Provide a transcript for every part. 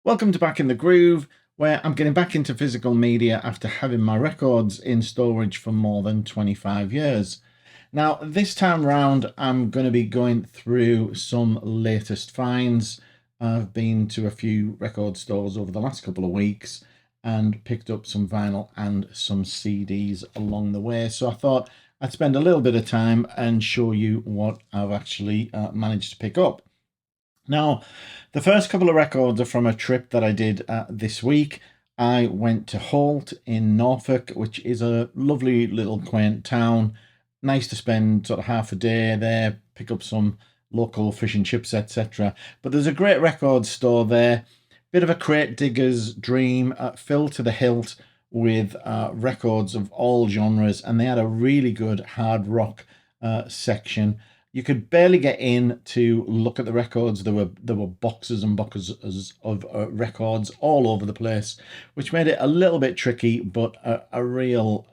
Welcome to Back in the Groove, where I'm getting back into physical media after having my records in storage for more than 25 years. Now, this time round, I'm going to be going through some latest finds. I've been to a few record stores over the last couple of weeks and picked up some vinyl and some CDs along the way. So I thought I'd spend a little bit of time and show you what I've actually managed to pick up. Now, the first couple of records are from a trip that I did this week. I went to Holt in Norfolk, which is a lovely little quaint town. Nice to spend sort of half a day there, pick up some local fish and chips, etc. But there's a great record store there. Bit of a crate digger's dream, filled to the hilt with records of all genres, and they had a really good hard rock section. You could barely get in to look at the records. There were boxes and boxes of records all over the place, which made it a little bit tricky, but a real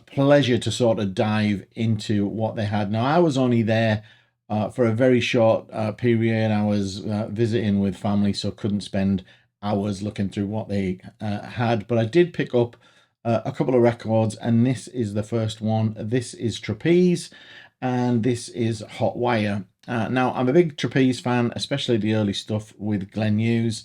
pleasure to sort of dive into what they had. Now, I was only there for a very short period. I was visiting with family, so couldn't spend hours looking through what they had. But I did pick up a couple of records, and this is the first one. This is Trapeze, and this is Hot Wire. Now, I'm a big Trapeze fan, especially the early stuff with Glenn Hughes.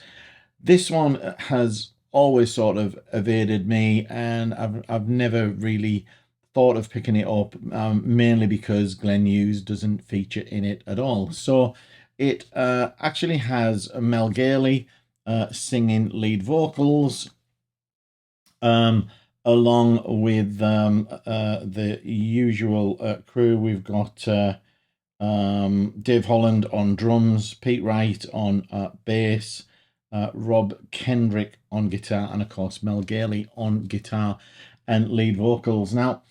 This one has always sort of evaded me, and I've never really thought of picking it up, mainly because Glenn Hughes doesn't feature in it at all. So it actually has Mel Gailey singing lead vocals, along with the usual crew. We've got Dave Holland on drums, Pete Wright on bass, Rob Kendrick on guitar, and of course Mel Gailey on guitar and lead vocals. Now,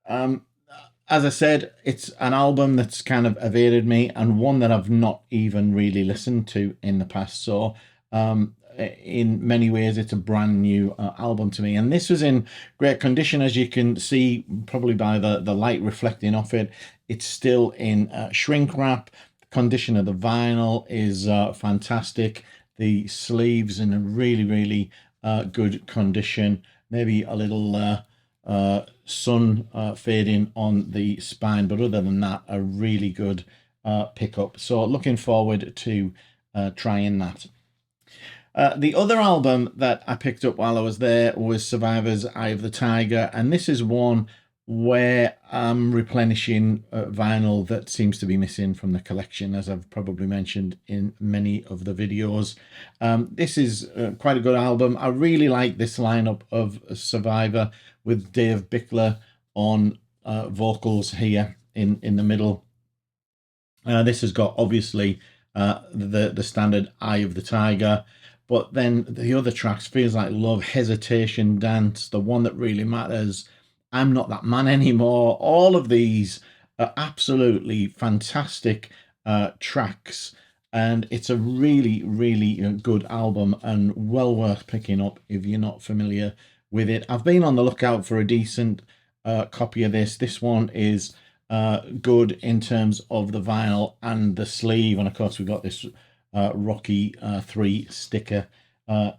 as I said, it's an album that's kind of evaded me, and one that I've not even really listened to in the past. So in many ways, it's a brand new album to me, and this was in great condition, as you can see probably by the light reflecting off it. It's still in shrink wrap. The condition of the vinyl is fantastic. The sleeves in a really good condition. Maybe a little sun fading on the spine, but other than that, a really good pickup. So looking forward to trying that. The other album that I picked up while I was there was Survivor's Eye of the Tiger, and this is one where I'm replenishing vinyl that seems to be missing from the collection, as I've probably mentioned in many of the videos. This is quite a good album. I really like this lineup of Survivor, with Dave Bickler on vocals here in the middle. This has got obviously the standard Eye of the Tiger, but then the other tracks, Feels Like Love, Hesitation, Dance, The One That Really Matters, I'm Not That Man Anymore. All of these are absolutely fantastic tracks, and it's a really good album and well worth picking up if you're not familiar with it. I've been on the lookout for a decent copy of this. This one is good in terms of the vinyl and the sleeve, and of course we've got this Rocky 3 sticker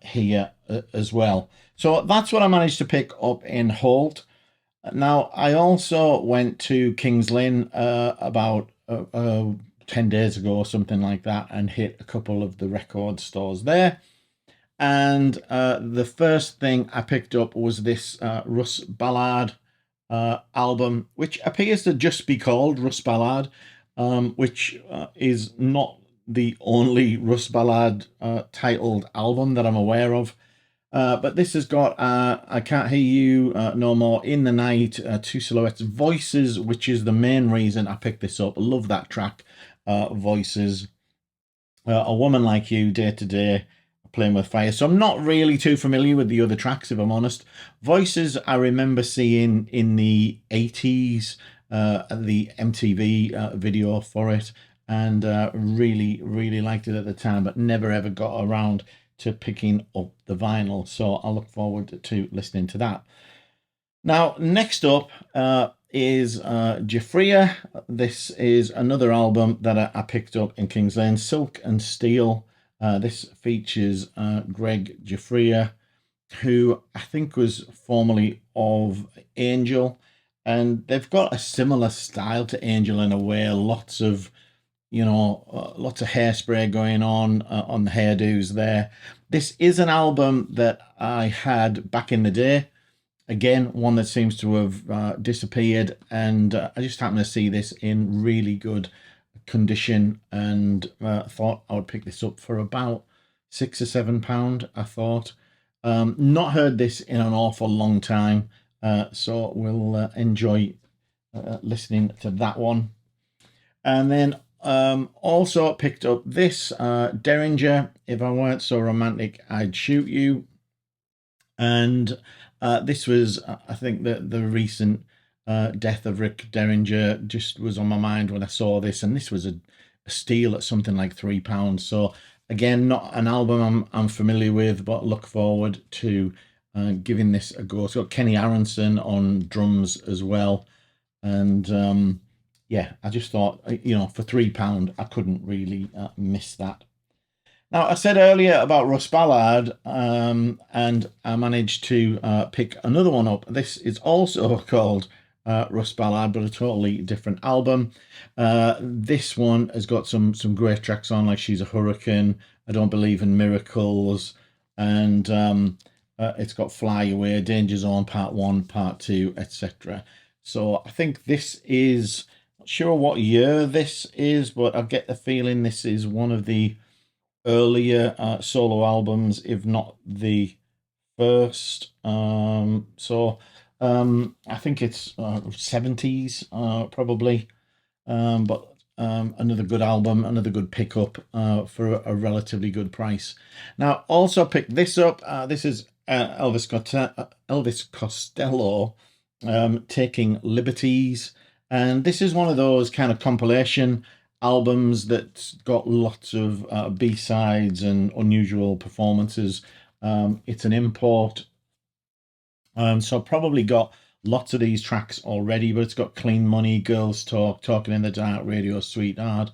here as well. So that's what I managed to pick up in Holt. Now, I also went to Kings Lynn about 10 days ago or something like that, and hit a couple of the record stores there. And the first thing I picked up was this Russ Ballard album, which appears to just be called Russ Ballard, which is not the only Russ Ballard titled album that I'm aware of. But this has got I Can't Hear You No More, In the Night, Two Silhouettes, Voices, which is the main reason I picked this up. I love that track, Voices. A Woman Like You, Day to Day, Playing with Fire. So I'm not really too familiar with the other tracks, if I'm honest. Voices I remember seeing in the 80s, the MTV video for it, and really liked it at the time, but never ever got around to picking up the vinyl. So I look forward to listening to that. Now, next up is Jafria. This is another album that I picked up in Kings Lane, Silk and Steel. This features Greg Giuffria, who I think was formerly of Angel, and they've got a similar style to Angel in a way. Lots of lots of hairspray going on the hairdos there. This is an album that I had back in the day. Again, one that seems to have disappeared, and I just happened to see this in really good condition, and thought I would pick this up for about £6 or £7. I thought, not heard this in an awful long time, so we'll enjoy listening to that one. And then also picked up this Derringer, If I Weren't So Romantic, I'd Shoot You. And this was, I think, the recent death of Rick Derringer just was on my mind when I saw this. And this was a steal at something like £3. So again, not an album I'm familiar with, but look forward to giving this a go. It's got Kenny Aronson on drums as well. And yeah, I just thought, for £3, I couldn't really miss that. Now, I said earlier about Russ Ballard, and I managed to pick another one up. This is also called Russ Ballard, but a totally different album. This one has got some great tracks on, like She's a Hurricane, I Don't Believe in Miracles, and it's got Fly Away, Danger Zone Part 1, Part 2, etc. So I think this is, not sure what year this is, but I get the feeling this is one of the earlier solo albums, if not the first. I think it's 70s probably, but another good album, another good pickup for a relatively good price. Now, also picked this up. This is Elvis Costello, Taking Liberties, and this is one of those kind of compilation albums that's got lots of B-sides and unusual performances. It's an import, so I've probably got lots of these tracks already, but it's got Clean Money, Girls Talk, Talking in the Dark, Radio Sweetheart,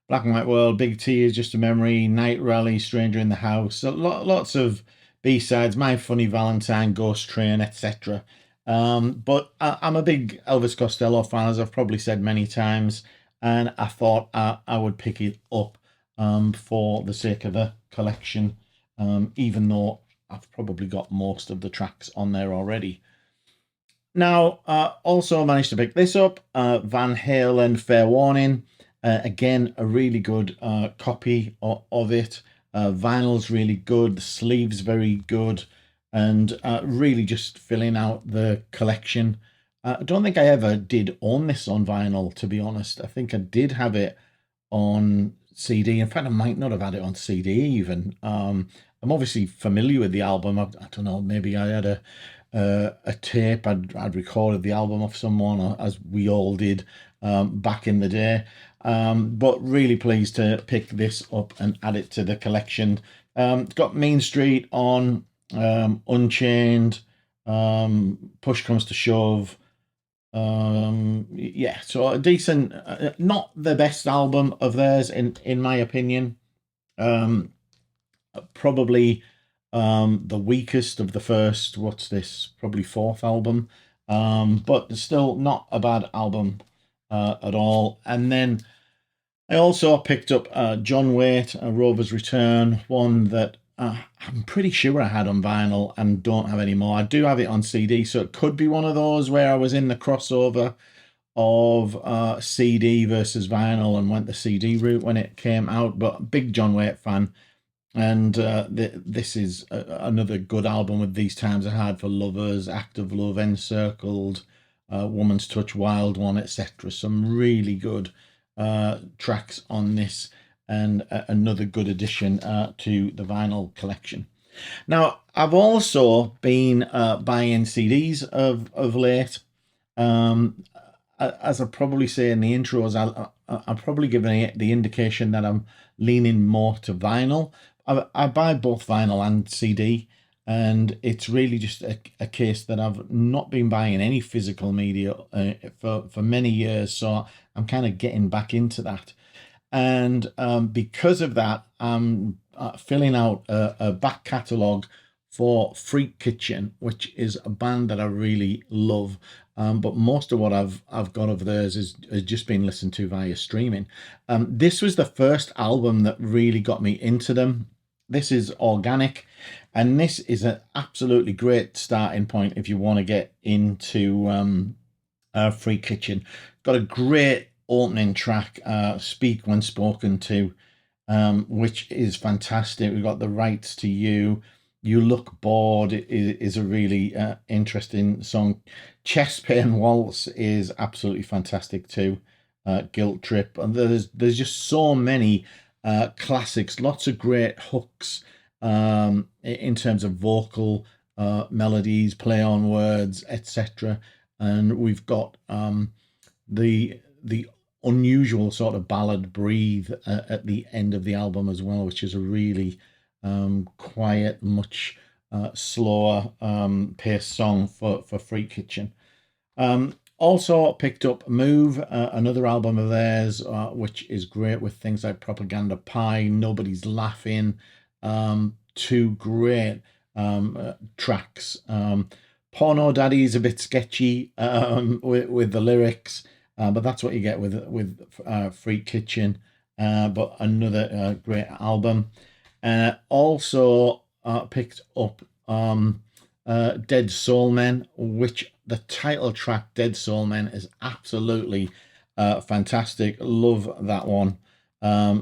Black and White World, Big T Is Just a Memory, Night Rally, Stranger in the House. So lots of B-sides, My Funny Valentine, Ghost Train, etc. But I'm a big Elvis Costello fan, as I've probably said many times, and I thought I would pick it up for the sake of the collection, even though I've probably got most of the tracks on there already. Now, also managed to pick this up, Van Halen, Fair Warning. Again, a really good copy of it. Vinyl's really good, the sleeve's very good, and really just filling out the collection. I don't think I ever did own this on vinyl, to be honest. I think I did have it on CD. In fact, I might not have had it on CD even. I'm obviously familiar with the album. I don't know, maybe I had a tape. I'd recorded the album off someone, as we all did back in the day. But really pleased to pick this up and add it to the collection. It's got Mean Street on, Unchained, Push Comes to Shove. Yeah, so a decent, not the best album of theirs in my opinion. Probably the weakest of the first, what's this, probably fourth album, but still not a bad album at all. And then I also picked up John Waite, Rover's Return, one that I'm pretty sure I had on vinyl and don't have anymore. I do have it on CD, so it could be one of those where I was in the crossover of CD versus vinyl and went the CD route when it came out. But big John Waite fan, and this is another good album with These Times Are Hard for Lovers, Act of Love, Encircled, Woman's Touch, Wild One, etc. Some really good tracks on this, and another good addition to the vinyl collection. Now, I've also been buying CDs of late. As I probably say in the intros, I'm probably giving it the indication that I'm leaning more to vinyl. I buy both vinyl and CD, and it's really just a case that I've not been buying any physical media for many years, so I'm kind of getting back into that. And because of that, I'm filling out a back catalogue for Freak Kitchen, which is a band that I really love. But most of what I've got of theirs has just been listened to via streaming. This was the first album that really got me into them. This is Organic, and this is an absolutely great starting point if you want to get into Freak Kitchen. Got a great opening track, Speak When Spoken To, which is fantastic. We've got The Rights to You. You Look Bored is a really interesting song. Chest Pain Waltz is absolutely fantastic too. Guilt Trip. And there's just so many classics, lots of great hooks in terms of vocal melodies, play on words, etc. And we've got the unusual sort of ballad Breathe at the end of the album as well, which is a really quiet, much slower paced song for Freak Kitchen. Also picked up Move, another album of theirs, which is great with things like Propaganda Pie, Nobody's Laughing, two great tracks. Porno Daddy is a bit sketchy with the lyrics, but that's what you get with Freak Kitchen. But another great album. Also picked up Dead Soul Men, which the title track Dead Soul Men is absolutely fantastic. Love that one.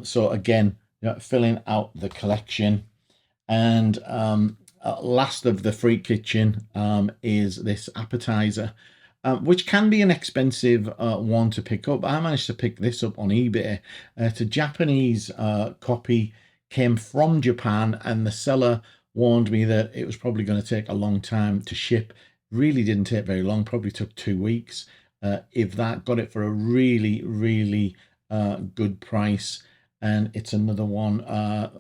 So again, filling out the collection. And last of the Freak Kitchen is this Appetizer, which can be an expensive one to pick up. I managed to pick this up on eBay. It's a Japanese copy, came from Japan, and the seller warned me that it was probably going to take a long time to ship. Really didn't take very long, probably took 2 weeks. If that, got it for a really, really good price. And it's another one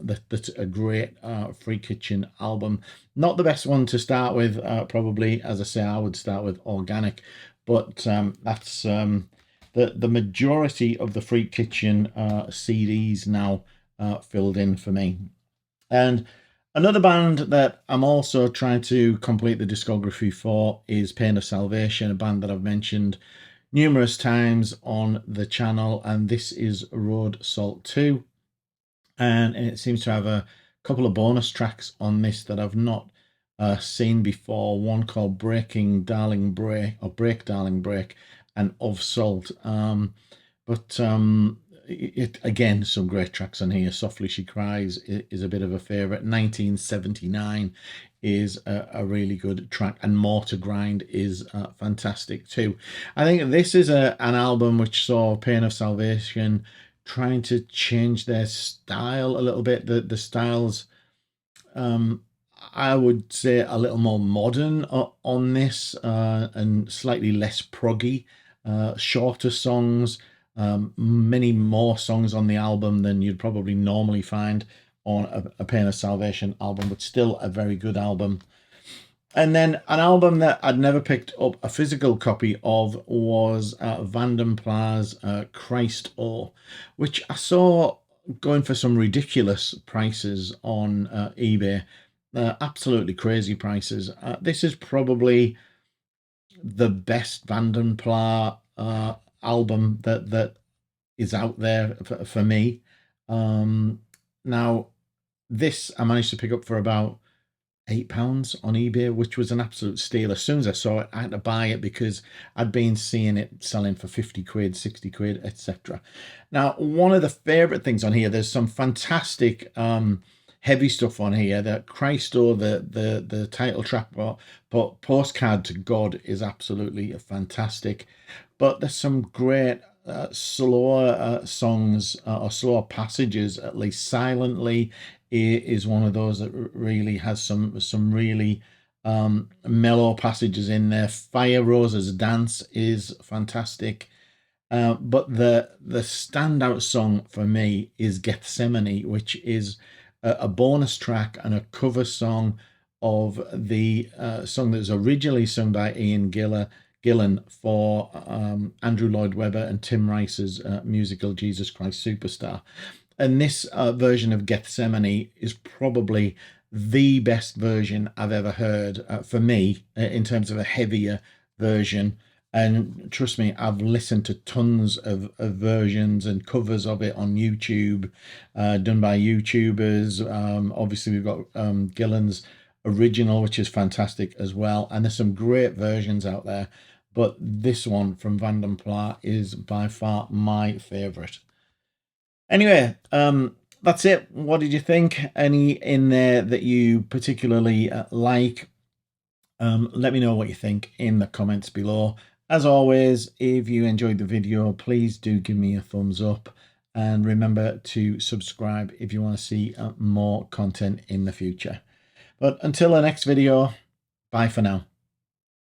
that's a great Freak Kitchen album. Not the best one to start with, probably. As I say, I would start with Organic. But that's the majority of the Freak Kitchen CDs now filled in for me. And another band that I'm also trying to complete the discography for is Pain of Salvation, a band that I've mentioned numerous times on the channel, and this is Road Salt 2. And it seems to have a couple of bonus tracks on this that I've not seen before. One called Breaking Darling Break, or Break Darling Break, and Of Salt. It again, some great tracks on here. Softly She Cries is a bit of a favourite. 1979 is a really good track, and More to Grind is fantastic too. I think this is an album which saw Pain of Salvation trying to change their style a little bit. The styles, I would say, a little more modern on this, and slightly less proggy, shorter songs. Many more songs on the album than you'd probably normally find on a Pain of Salvation album, but still a very good album. And then an album that I'd never picked up a physical copy of was Vanden Pla's Christ O, which I saw going for some ridiculous prices on eBay. Absolutely crazy prices. This is probably the best Vanden Pla album that is out there for me. Now, this I managed to pick up for about £8 on eBay, which was an absolute steal. As soon as I saw it, I had to buy it because I'd been seeing it selling for 50 quid, 60 quid, etc. Now, one of the favorite things on here, there's some fantastic heavy stuff on here. That Christo, the title track, but Postcard to God is absolutely fantastic. But there's some great slower songs, or slower passages, at least. Silently is one of those that really has some really mellow passages in there. Fire Rosa's Dance is fantastic. But the standout song for me is Gethsemane, which is a bonus track and a cover song of the song that was originally sung by Ian Gillan for Andrew Lloyd Webber and Tim Rice's musical Jesus Christ Superstar. And this version of Gethsemane is probably the best version I've ever heard for me in terms of a heavier version. And trust me, I've listened to tons of versions and covers of it on YouTube, done by YouTubers. Obviously, we've got Gillen's original, which is fantastic as well. And there's some great versions out there. But this one from Van den Pla is by far my favourite. Anyway, that's it. What did you think? Any in there that you particularly like? Let me know what you think in the comments below. As always, if you enjoyed the video, please do give me a thumbs up. And remember to subscribe if you want to see more content in the future. But until the next video, bye for now.